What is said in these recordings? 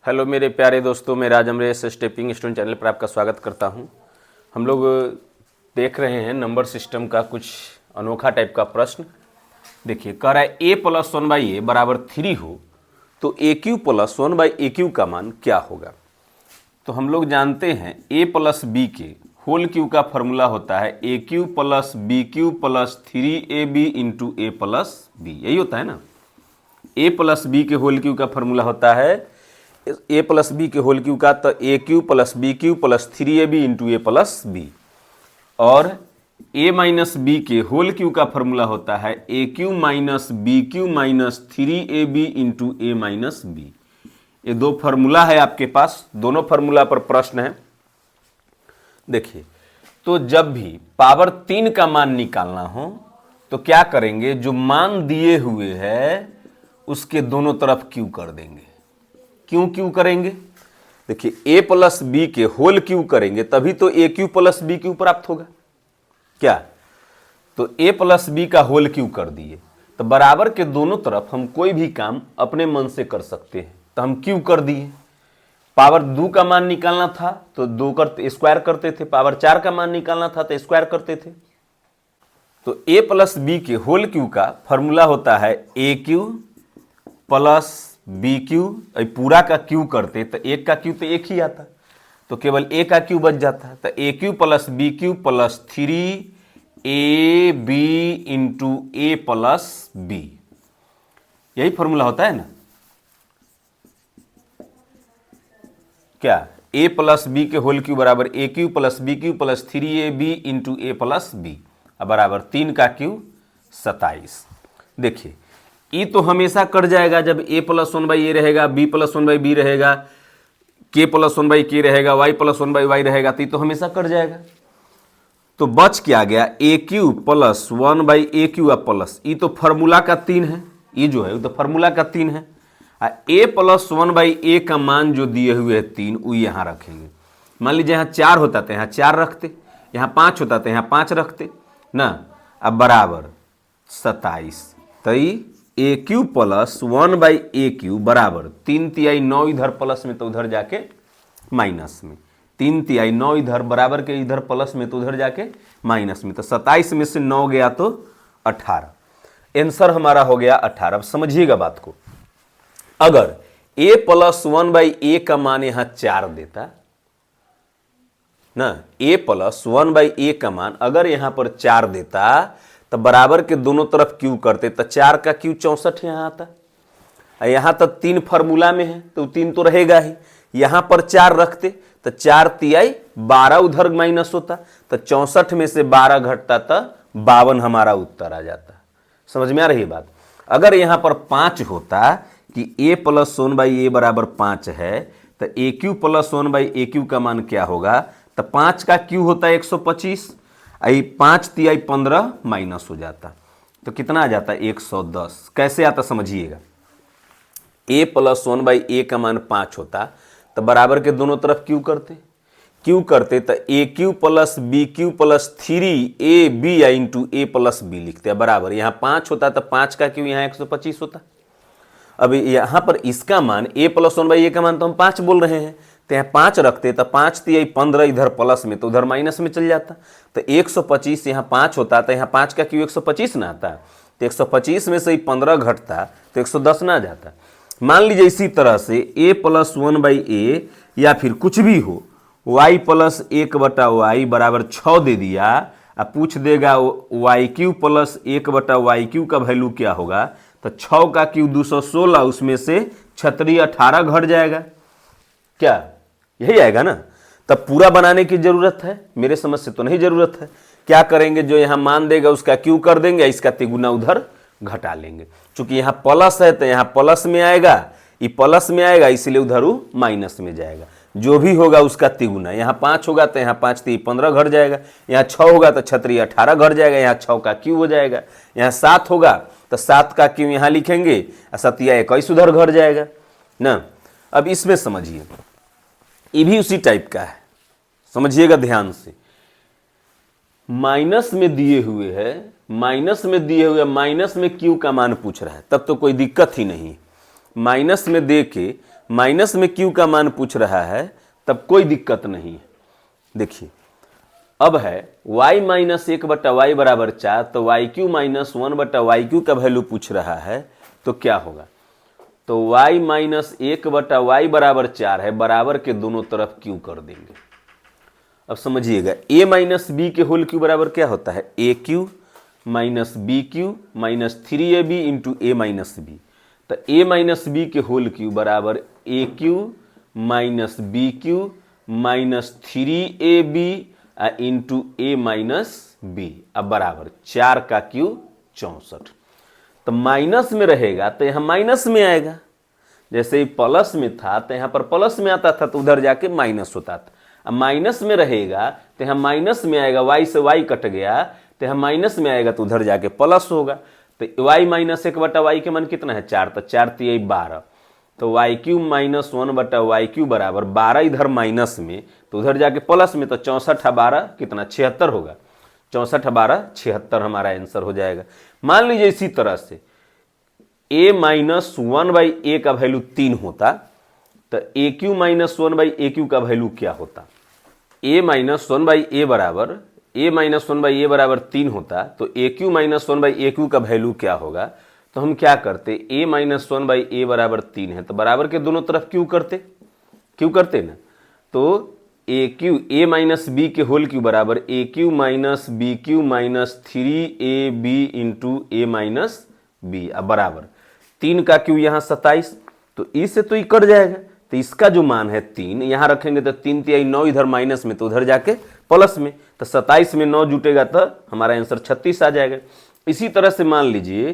Hello मेरे प्यारे दोस्तों, मैं राज अमरेश स्टेपिंग स्टोन चैनल पर आपका स्वागत करता हूं। हम लोग देख रहे हैं नंबर सिस्टम का कुछ अनोखा टाइप का प्रश्न। देखिए, कह रहा है a प्लस 1/a बराबर 3 हो तो a³ प्लस 1/a³ का मान क्या होगा। तो हम लोग जानते हैं a प्लस b के होल क्यू का फॉर्मूला होता है a³ plus b³ plus 3ab into a plus b। यही होता है ना। a प्लस b के होल क्यू का फॉर्मूला होता है a प्लस बी के होल क्यू का, तो a³ plus b³ plus 3ab into a plus b। और a माइनस बी के होल क्यू का फॉर्मूला होता है a³ minus b³ minus 3ab into a minus b। ये दो फॉर्मूला है आपके पास, दोनों फॉर्मूला पर प्रश्न है। देखिए, तो जब भी पावर 3 का मान निकालना हो तो क्या करेंगे, जो मान दिए हुए है उसके दोनों तरफ क्यू कर देंगे। क्यों करेंगे, देखिए a प्लस बी के होल क्यू करेंगे तभी तो a³ प्लस b³ प्राप्त होगा। क्या, तो a प्लस बी का होल क्यू कर दिए तो बराबर के दोनों तरफ हम कोई भी काम अपने मन से कर सकते हैं, तो हम क्यू कर दिए। पावर 2 का मान निकालना था तो 2 करते स्क्वायर करते थे, पावर 4 का मान निकालना था तो स्क्वायर करते थे। तो a प्लस बी के होल क्यू का फॉर्मूला होता है a³ प्लस b³ पूरा का क्यू करते तो एक का क्यू तो एक ही आता, तो केवल a का क्यू बच जाता। तो a³ plus b³ plus 3ab into a plus b, यही फॉर्मूला होता है ना। क्या, a प्लस बी के होल क्यू बराबर a³ plus b³ plus 3ab into a plus b बराबर 3 का क्यू 27। देखिए, ई तो हमेशा कट जाएगा जब a प्लस 1/a रहेगा, b प्लस 1/b रहेगा, k प्लस 1/k रहेगा, y प्लस 1/y रहेगा, तो ये तो हमेशा कट जाएगा। तो बच क्या गया, a³ प्लस 1/a³ प्लस, ये तो फार्मूला का 3 है, ये जो है वो तो फार्मूला का 3 है। a प्लस 1/a का मान जो दिए हुए है 3, वो यहाँ रखेंगे। मान लीजिए यहाँ 4 होता तो यहाँ 4 रखते, यहाँ 5 होता तो यहाँ 5 रखते ना। अब बराबर 27, तो a³ प्लस 1/a³ बराबर 3/3 9 इधर प्लस में तो उधर जाके माइनस में, 3/3 9 इधर बराबर के इधर प्लस में तो उधर जाके माइनस में, तो 27 में से 9 गया तो 18। आंसर हमारा हो गया 18। अब समझिएगा बात को, अगर a प्लस 1/a का मान यहां 4 देता ना, a प्लस 1/a का मान अगर यहां पर 4 देता तो बराबर के दोनों तरफ क्यू करते, तो 4 का क्यू 64 यहां आता। यहां तक 3 फार्मूला में है तो 3 तो रहेगा ही, यहां पर 4 रखते तो 4×3 12 उधर माइनस होता, तो 64 में से 12 घटता तो 52 हमारा उत्तर आ जाता। समझ में आ रही बात। अगर यहां पर 5 होता कि a प्लस 1/a बराबर 5 है तो a³ प्लस 1/a³ का मान क्या होगा, तो 5 का क्यू होता है 125, 5×3 15 माइनस हो जाता, तो कितना आ जाता है 110। कैसे आता समझिएगा, a प्लस 1/a का मान 5 होता तो बराबर के दोनों तरफ क्यू करते तो a³ plus b³ plus 3ab into a plus b लिखते हैं बराबर, यहाँ 5 होता तो 5 का क्यू यहाँ 125 होता। अब यहाँ पर इसका मान a प्लस 1/a का मान तो हम 5 बोल रहे हैं, तो यहाँ 5 रखते तो 5×3 15 इधर प्लस में तो उधर माइनस में चल जाता, तो 125 यहाँ 5 होता तो यहाँ 5 का क्यू 125 ना आता, तो 125 में से ही 15 घटता तो 110 ना जाता। मान लीजिए इसी तरह से a प्लस 1/a या फिर कुछ भी हो, y प्लस 1/y बराबर 6 दे दिया, अब पूछ देगा y³ प्लस 1/y³ का वैल्यू क्या होगा, तो 6 का क्यू 216, उसमें से 36 18 घट जाएगा। क्या यही आएगा ना। तब पूरा बनाने की जरूरत है, मेरे समझ से तो नहीं जरूरत है। क्या करेंगे, जो यहां मान देगा उसका क्यू कर देंगे, इसका तिगुना उधर घटा लेंगे। चूंकि यहां प्लस है तो यहां प्लस में आएगा, ये प्लस में आएगा इसलिए उधर माइनस में जाएगा। जो भी होगा उसका तिगुना, यहाँ 5 होगा तो यहाँ 5×3 15 घट जाएगा, यहाँ 6 होगा तो 36 18 घट जाएगा, यहाँ 6 का क्यू हो जाएगा, यहाँ 7 होगा तो 7 का क्यू यहाँ लिखेंगे, 7 21 उधर घट जाएगा ना। अब इसमें समझिए, ये भी उसी टाइप का है, समझिएगा ध्यान से। माइनस में दिए हुए है, माइनस में क्यू का मान पूछ रहा है, तब तो कोई दिक्कत ही नहीं। माइनस में दे के माइनस में क्यू का मान पूछ रहा है तब कोई दिक्कत नहीं है। देखिए अब है y माइनस 1/y बराबर 4, तो y cube minus 1/y cube का वैल्यू पूछ रहा है तो क्या होगा, तो y माइनस 1/y बराबर 4 है, बराबर के दोनों तरफ क्यू कर देंगे। अब समझिएगा a माइनस बी के होल क्यू बराबर क्या होता है, A cube minus B cube minus 3ab into A minus B. तो a माइनस बी के होल क्यू बराबर A cube minus B cube minus 3ab into A minus B, अब बराबर 4 का क्यू 64। तो माइनस में रहेगा तो यहां माइनस में आएगा, जैसे ही प्लस में था तो यहां पर प्लस में आता था तो उधर जाके माइनस होता था। अब माइनस में रहेगा तो यहां माइनस में आएगा, y से y कट गया तो यहां माइनस में आएगा तो उधर जाके प्लस होगा। तो y माइनस 1/y के मान कितना है 4, तो 4 3 12, तो y cube minus 1/y Q बराबर 12 इधर माइनस में तो उधर जाके प्लस में, तो 64/12 कितना 76 होगा, 64/12 76 हमारा आंसर हो जाएगा। मान लीजिए इसी तरह से a माइनस 1/a का वैल्यू 3 होता तो ए क्यू माइनस 1/a क्यू का वैल्यू क्या होता, a माइनस 1/a बराबर 3 होता तो ए क्यू माइनस 1/a क्यू का वैल्यू क्या होगा। तो हम क्या करते, a माइनस 1/a बराबर 3 है तो बराबर के दोनों तरफ क्यू करते ना, तो a माइनस बी के होल क्यू बराबर A cube minus B cube minus 3ab into A minus B, अब बराबर 3 का क्यू यहाँ 27, तो इससे तो ये कट जाएगा, तो इसका जो मान है 3 यहां रखेंगे तो 3 3 9 इधर माइनस में तो उधर जाके प्लस में, तो 27 में 9 जुटेगा तो हमारा आंसर 36 आ जाएगा। इसी तरह से मान लीजिए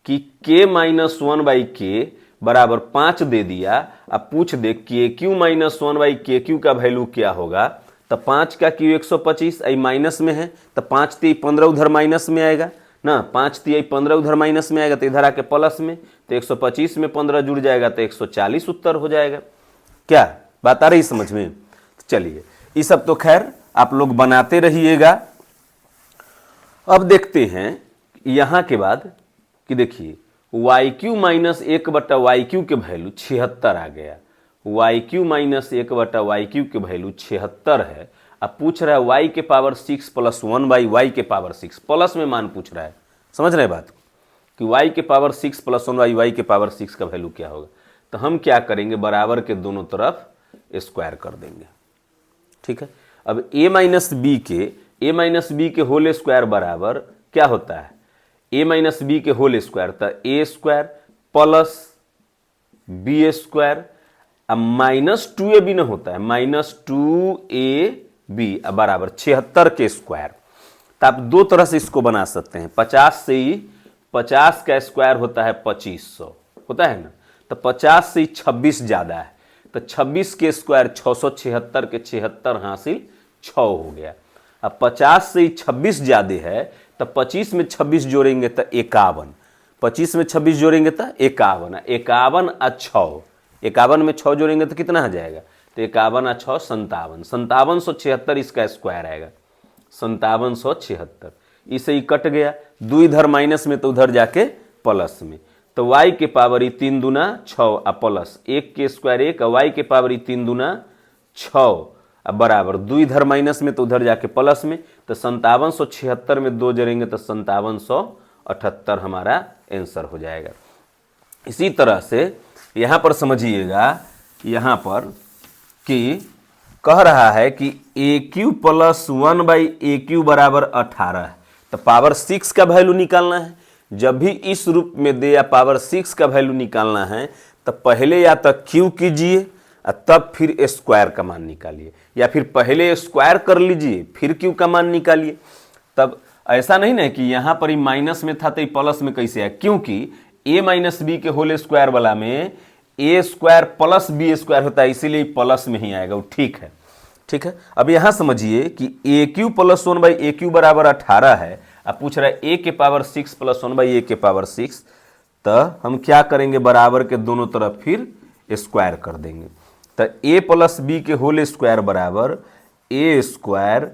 कि k माइनस 1/k बराबर 5 दे दिया, अब पूछ दे कि क्यू माइनस 1/k क्यू का वैल्यू क्या होगा, तो 5 का क्यू 125 आई माइनस में है तो 5 3 15 उधर माइनस में आएगा ना, 5 3 15 उधर माइनस में आएगा तो इधर आके प्लस में, तो 125 में 15 जुड़ जाएगा तो 140 उत्तर हो जाएगा। क्या बात आ रही समझ में। तो चलिए ये सब तो खैर आप लोग बनाते रहिएगा। अब देखते हैं यहां के बाद कि देखिए y cube minus 1/y cube के वैल्यू 76 आ गया, y cube minus 1/y cube के वैल्यू 76 है। अब पूछ रहा है y के पावर 6 प्लस 1/y के पावर 6, प्लस में मान पूछ रहा है, समझ रहे बात कि y के पावर 6 प्लस 1/y के पावर 6 का वैल्यू क्या होगा। तो हम क्या करेंगे, बराबर के दोनों तरफ स्क्वायर कर देंगे, ठीक है। अब a माइनस बी के होल स्क्वायर बराबर क्या होता है, a माइनस बी के होल स्क्वायर, तो a square plus b square, अब माइनस 2ab न होता है, माइनस 2ab बराबर 76 के स्क्वायर। तो आप दो तरह से इसको बना सकते हैं, 50 से ही 50 का स्क्वायर होता है 2500 होता है ना, तो 50 से 26 ज्यादा है तो 26 के स्क्वायर 676 के 76 हासिल 6 हो गया। अब 50 से 26 ज्यादा है तो 25 में 26 जोड़ेंगे तो 51, 25 में 26 जोड़ेंगे तो 51, 51 और 6, 51 में 6 जोड़ेंगे तो कितना आ जाएगा, तो 51 और 6 57, 5776 इसका स्क्वायर आएगा, 5776। इसे ही कट गया, 2 इधर माइनस में तो उधर जाके प्लस में, तो y के पावर 3 दूना 6 और प्लस 1 के स्क्वायर 1 और y के पावर 3 दूना 6 अब बराबर 2 इधर माइनस में तो उधर जाके प्लस में, तो 5776 में 2 जोड़ेंगे तो 5778 हमारा आंसर हो जाएगा। इसी तरह से यहां पर समझिएगा, यहां पर कि कह रहा है कि ए क्यू प्लस 1/a क्यू बराबर 18 है, तो पावर 6 का वैल्यू निकालना है। जब भी इस रूप में दे या पावर 6 का वैल्यू निकालना है तो पहले या तो क्यू कीजिए और तब फिर स्क्वायर का मान निकालिए, या फिर पहले स्क्वायर कर लीजिए फिर क्यू का मान निकालिए। तब ऐसा नहीं ना कि यहां पर ही माइनस में था तो ये प्लस में कैसे आया, क्योंकि a माइनस बी के होल स्क्वायर वाला में a square plus b square होता है, इसीलिए प्लस में ही आएगा, वो ठीक है, ठीक है। अब यहां समझिए कि ए क्यू प्लस 1/a क्यू बराबर 18 है, अब पूछ रहा है a के पावर 6 प्लस 1/a के पावर 6, तो हम क्या करेंगे, बराबर के दोनों तरफ फिर स्क्वायर कर देंगे। तो a प्लस बी के होल स्क्वायर बराबर a square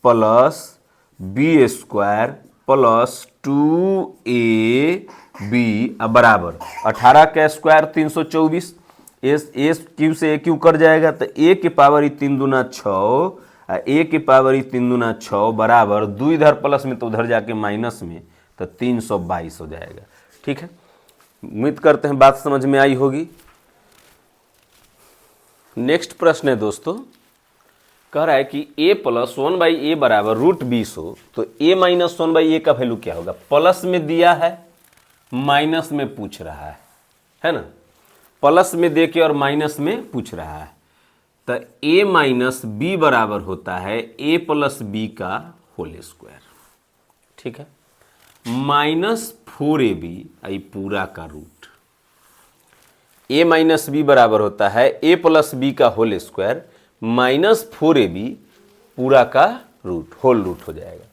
plus b square plus 2ab अब बराबर 18 का स्क्वायर 324, ए क्यू से ए क्यू कट जाएगा तो ए के पावर 3 दूना 6 ए के पावर 3 दूना 6 बराबर 2 इधर प्लस में तो उधर जाके माइनस में तो 322 हो जाएगा। ठीक है, उम्मीद करते हैं बात समझ में आई होगी। नेक्स्ट प्रश्न है दोस्तों, कह रहा है कि a प्लस 1/a बराबर √20 हो तो a माइनस 1/a का वैल्यू क्या होगा। प्लस में दिया है, माइनस में पूछ रहा है ना, प्लस में दे के और माइनस में पूछ रहा है। तो a माइनस b बराबर होता है a प्लस b का होल स्क्वायर। ठीक है, -4ab आई पूरा का रूट। a माइनस b बराबर होता है a प्लस b का होल स्क्वायर -4ab पूरा का रूट, होल रूट हो जाएगा।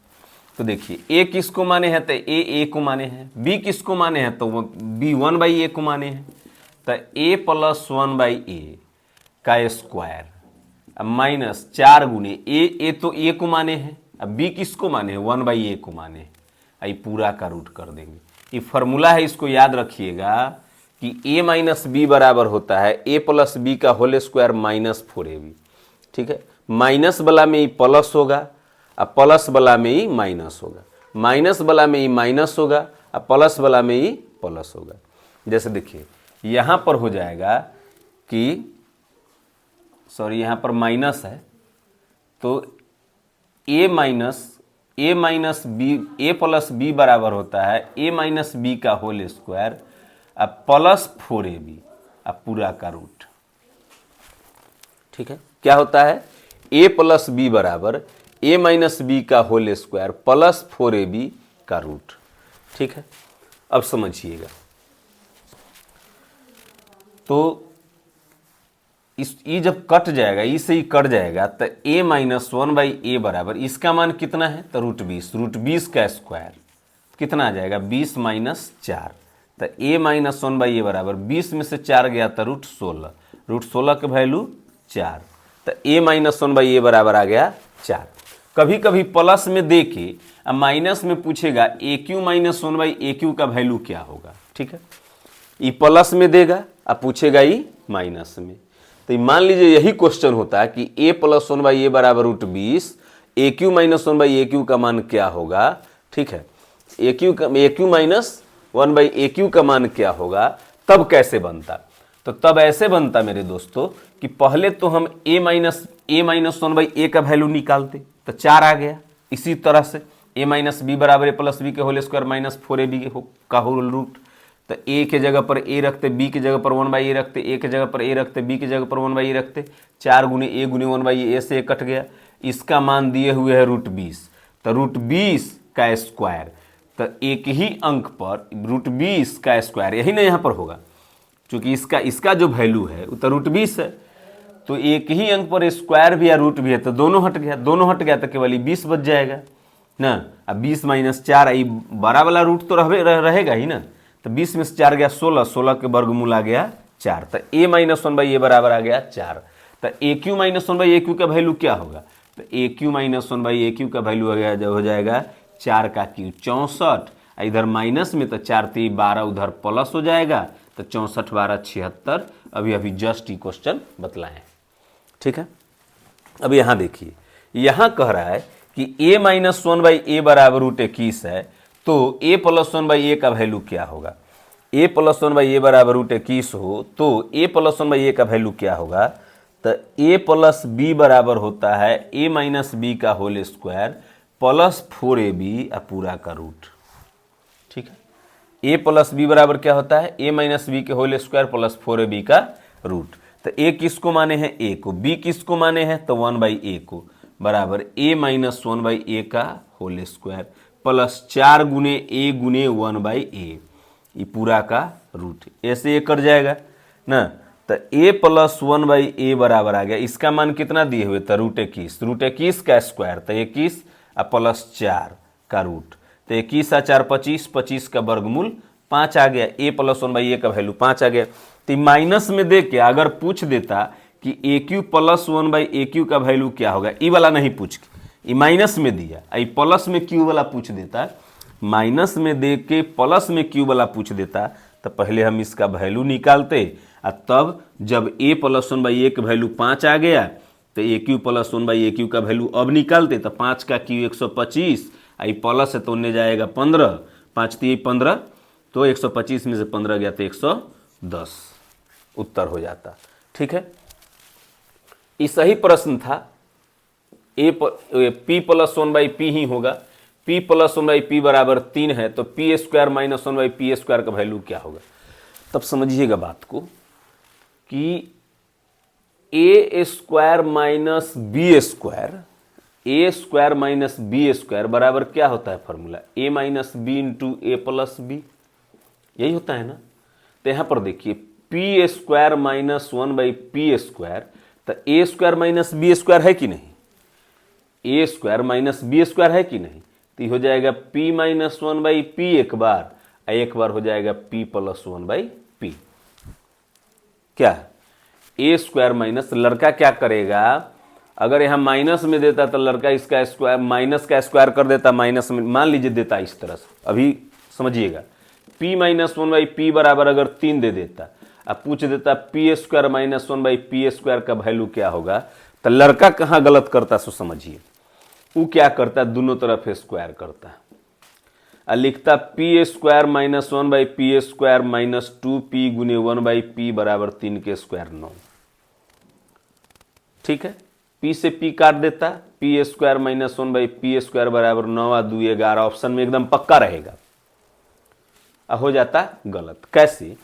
तो देखिए a किसको माने हैं तो a को माने हैं, b किसको माने हैं तो b 1/a को माने हैं। तो a प्लस 1/a का स्क्वायर माइनस 4 गुने a तो a को माने हैं, अब b किसको माने हैं 1/a को माने हैं, आई पूरा का रूट कर देंगे। ये फॉर्मूला है, इसको याद रखिएगा कि a माइनस बी बराबर होता है a प्लस बी का होल स्क्वायर -4ab। ठीक है, माइनस वाला में ही प्लस होगा और प्लस वाला में ही माइनस होगा, माइनस वाला में ही माइनस होगा और प्लस वाला में ही प्लस होगा। जैसे देखिए यहाँ पर हो जाएगा कि यहाँ पर माइनस है तो a प्लस बी बराबर होता है a माइनस बी का होल स्क्वायर प्लस 4ab पूरा का रूट। ठीक है, क्या होता है a प्लस बी बराबर a माइनस बी का होल स्क्वायर प्लस 4ab का रूट। ठीक है, अब समझिएगा तो ये जब कट जाएगा, इसे ही कट जाएगा तो a माइनस 1/a बराबर इसका मान कितना है तो √20, √20 का स्क्वायर कितना आ जाएगा 20 माइनस 4। तो a माइनस 1/a बराबर 20 में से 4 गया तो √16, √16 का वैल्यू 4। तो a माइनस 1/a बराबर आ गया 4। कभी कभी प्लस में दे के माइनस में पूछेगा aq माइनस 1/aq का वैल्यू क्या होगा। ठीक है, ये प्लस में देगा अब पूछेगा ये माइनस में। तो मान लीजिए यही क्वेश्चन होता है कि a प्लस 1/a बराबर √20, aq माइनस 1/aq का मान क्या होगा। ठीक है, aq माइनस 1/aq का मान क्या होगा, तब कैसे बनता। तो तब ऐसे बनता मेरे दोस्तों कि पहले तो हम a माइनस 1/a का वैल्यू निकालते तो 4 आ गया। इसी तरह से a माइनस बी बराबर a प्लस बी के होल स्क्वायर -4ab का होल रूट। तो a के जगह पर a रखते, b की जगह पर 1/a रखते, a की जगह पर a रखते, b की जगह पर 1/a रखते, 4 गुने a गुने 1/a से कट गया। इसका मान दिए हुए है √20, तो √20 का स्क्वायर, तो एक ही अंक पर √20 का स्क्वायर यही ना यहाँ पर होगा, क्योंकि इसका जो वैल्यू है वो तो √20 है। तो एक ही अंक पर स्क्वायर भी है रूट भी है, तो दोनों हट गया तो केवल 20 बच जाएगा ना। अब 20 माइनस 4 आई 12 वाला रूट तो रहेगा ही ना। तो 20 में से 4 गया 16, 16 के वर्गमूल आ गया 4। तो a माइनस 1/a बराबर आ गया 4। तो aq माइनस 1/aq का वैल्यू क्या होगा, तो aq माइनस 1/aq का वैल्यू हो जाएगा 4 का क्यूब 64, इधर माइनस में तो 4 3 12 उधर प्लस हो जाएगा तो 64 12 76। अभी जस्ट ये क्वेश्चन बतलाएं। ठीक है, अब यहाँ देखिए, यहाँ कह रहा है कि a माइनस 1/a बराबर √21 है तो a प्लस 1/a का वैल्यू क्या होगा। a प्लस 1/a बराबर √21 हो तो a प्लस 1/a का वैल्यू क्या होगा। तो a प्लस b बराबर होता है a माइनस b का होल स्क्वायर प्लस 4ab पूरा का रूट। ठीक है, a प्लस b बराबर क्या होता है a माइनस b के होल स्क्वायर प्लस 4ab का रूट। तो a किसको माने हैं a को, b किसको माने हैं तो 1/a को, बराबर a माइनस 1/a का होल स्क्वायर प्लस 4 गुने a गुने 1/a ये पूरा का रूट। ऐसे ये कट जाएगा ना। तो a प्लस 1/a बराबर आ गया, इसका मान कितना दिए हुए तो √21, √21 का स्क्वायर तो 21 प्लस 4 का रूट। तो 21 और 4 25, 25 का वर्गमूल 5 आ गया। a प्लस 1/a का वैल्यू 5 आ गया। तो माइनस में दे के अगर पूछ देता कि aq प्लस 1/aq का वैल्यू क्या होगा, ई वाला नहीं पूछ के, ये माइनस में दिया, आई प्लस में क्यू वाला पूछ देता, माइनस में दे के प्लस में क्यू वाला पूछ देता तो पहले हम इसका वैल्यू निकालते तब जब a प्लस 1/a का वैल्यू 5 आ गया तो ए क्यू प्लस 1/a का वैल्यू अब निकालते तो 5 का क्यू 125, आई प्लस है तो उन्हें जाएगा 15, 5 3 15, तो 125 में से 15 गया तो 110 उत्तर हो जाता। ठीक है, ये सही प्रश्न था। p प्लस 1/p ही होगा। p प्लस 1/p बराबर 3 है तो p square minus 1/p square का वैल्यू क्या होगा। तब समझिएगा बात को कि a square minus b square, a square minus b square बराबर क्या होता है formula, a minus b into a plus b, यही होता है ना। तो यहां पर देखिए p square minus 1/p square, तो a square minus b square है कि नहीं, a square minus b square है कि नहीं, तो ये हो जाएगा p माइनस 1/p एक बार हो जाएगा p प्लस 1/p। क्या a स्क्वायर माइनस, लड़का क्या करेगा, अगर यहां माइनस में देता तो लड़का इसका स्क्वायर माइनस का स्क्वायर कर देता, माइनस में मान लीजिए देता इस तरह से, अभी समझिएगा p माइनस 1/p बराबर अगर 3 दे देता, अब पूछ देता p square minus 1/p square का वैल्यू क्या होगा, तो लड़का कहां गलत करता सो समझिए, वो क्या करता, दोनों तरफ स्क्वायर करता और लिखता p square minus 1/p square minus 2p गुने 1/p बराबर 3 के स्क्वायर 9। ठीक है, p से p काट देता, p square minus 1/p square बराबर 9 और 2 11, ऑप्शन में एकदम पक्का रहेगा। हो जाता गलत। कैसे,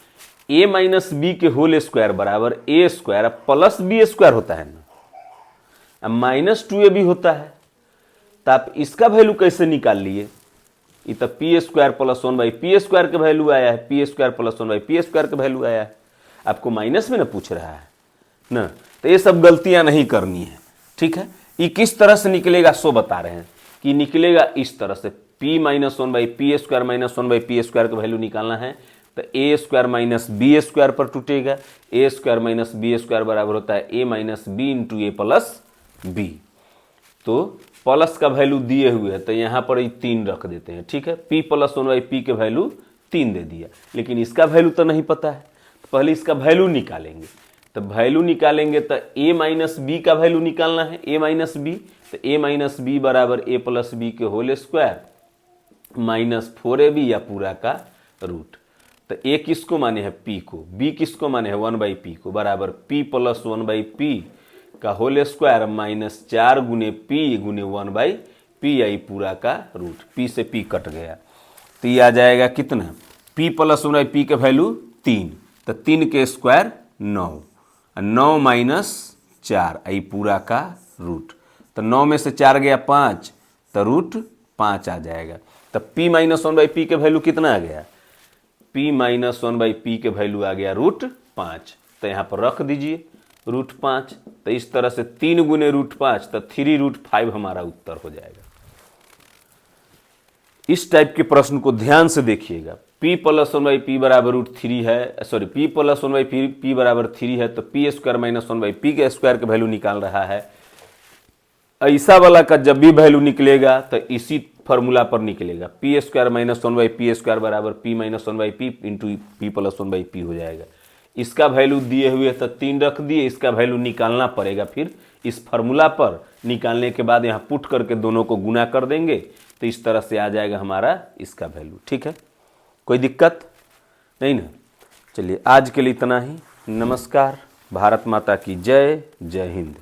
a माइनस बी के होल स्क्वायर बराबर a square plus b square होता है ना, माइनस 2a भी होता है, तो आप इसका वैल्यू कैसे निकाल लिए, ये तो p square plus 1/p square का वैल्यू आया है, p square plus 1/p square का वैल्यू आया है, आपको माइनस में ना पूछ रहा है ना, तो ये सब गलतियां नहीं करनी है। ठीक है, ये किस तरह से निकलेगा सो बता रहे हैं कि निकलेगा इस तरह से, p minus 1/p square minus 1/p square का वैल्यू निकालना है तो a square minus b square पर टूटेगा, a square minus b square बराबर होता है a minus b into a plus b. तो प्लस का वैल्यू दिए हुए है तो यहां पर 3 रख देते हैं। ठीक है, p प्लस 1/p के वैल्यू 3 दे दिया, लेकिन इसका वैल्यू तो नहीं पता है, तो पहले इसका वैल्यू निकालेंगे, तो वैल्यू निकालेंगे तो a माइनस बी का वैल्यू निकालना है, a माइनस बी, तो a माइनस बी बराबर a प्लस बी के होल स्क्वायर माइनस 4ab या पूरा का रूट। तो a किसको माने हैं p को, b किसको माने हैं 1/p को, बराबर p प्लस 1/p का होल स्क्वायर माइनस 4 गुने p गुने 1/p, आई पूरा का रूट, p से p कट गया तो ये आ जाएगा कितना, p प्लस 1/p का वैल्यू 3, तो 3 के स्क्वायर 9, 9 माइनस 4, आई पूरा का रूट, तो 9 में से 4 गया 5, तो रूट 5 आ जाएगा। तो p माइनस 1/p के वैल्यू कितना आ गया, p माइनस 1/p के वैल्यू आ गया रूट 5, तो यहाँ पर रख दीजिए रूट 5, तो इस तरह से 3 गुने रूट 5, तो 3√5 हमारा उत्तर हो जाएगा। इस टाइप के प्रश्न को ध्यान से देखिएगा, p प्लस 1/p बराबर √3 है, सॉरी p प्लस 1/p बराबर 3 है, तो p स्क्वायर माइनस 1/p के स्क्वायर का वैल्यू निकाल रहा है। ऐसा वाला का जब भी वैल्यू निकलेगा तो इसी फॉर्मूला पर निकलेगा, p square minus 1/p square बराबर p minus 1/p into p plus 1/p हो जाएगा। इसका वैल्यू दिए हुए तो 3 रख दिए, इसका वैल्यू निकालना पड़ेगा, फिर इस फॉर्मूला पर निकालने के बाद यहाँ पुट करके दोनों को गुना कर देंगे तो इस तरह से आ जाएगा हमारा इसका वैल्यू। ठीक है, कोई दिक्कत नहीं ना। चलिए आज के लिए इतना ही, नमस्कार, भारत माता की जय, जय हिंद।